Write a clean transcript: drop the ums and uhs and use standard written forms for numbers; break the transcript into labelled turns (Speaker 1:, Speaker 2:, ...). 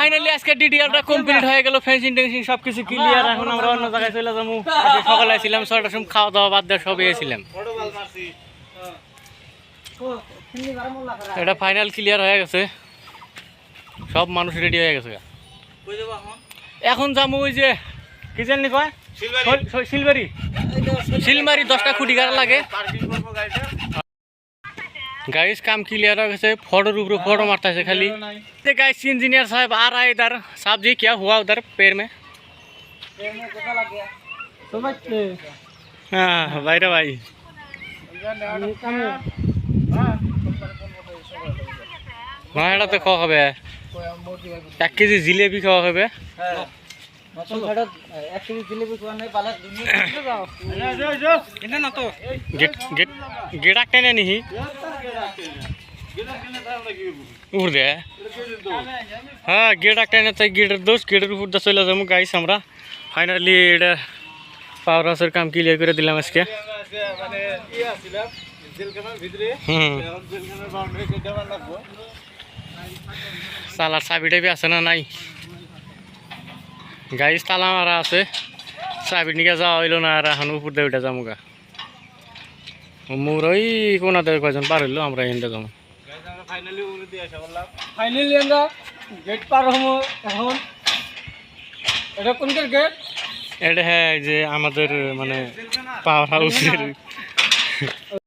Speaker 1: Finally আজকে ডিডিআরটা complete হয়ে গেল, ফেন্সিং টেন্সিং সবকিছু ক্লিয়ার। এখন আমরা অন্য জায়গায় চলে যাবো। সকালে আসছিলাম 6টার সময়, খাওয়া দাওয়া বাদ দিয়ে সবই এসেছিলাম। এটা ফাইনাল ক্লিয়ার হয়ে গেছে, সব মানুষ রেডি হয়ে গেছে। এখন যাবো ওই যে কি জানি কয় শিলবাড়ি, শিলমারি 10টা খুঁটি গাড়া লাগে। गाइस काम क्लियर हो गए, फोटो रूप फोटो मारता है खाली। गाइस इंजीनियर साहब आ रहा है इधर। साहब जी क्या हुआ उधर पैर में? कैसा लग गया समझते? हाँ भाई रे भाई, हाँ এটা তো খাওয়া হবে, 1 কেজি জিলেবি খাওয়া হবে। गेट टेने नहीं उड़ दे। हाँ गेट टेने तो गेटर दोस्त गेटर ऊपर दस चले जाऊँ। गाइस हमरा फाइनली এটা পাওয়ার হাউসের কাম ক্লিয়ার করে দিলাম আজকে। সালার চাবিটা বি আছে না নাই? গাইস তালা মারা আছে, চাবি নিকে যাওয়া হইল না। আর এখন উপর দিয়ে উঠে যাবো গা। মোর ওই কোনাতে কয়জন পার হইলো, আমরা এখানটা যাবো। ফাইনালি আমরা গেট পার হবো এখন। এটা কোনটার গেট? এটা হ্যাঁ যে আমাদের মানে পাওয়ার হাউসের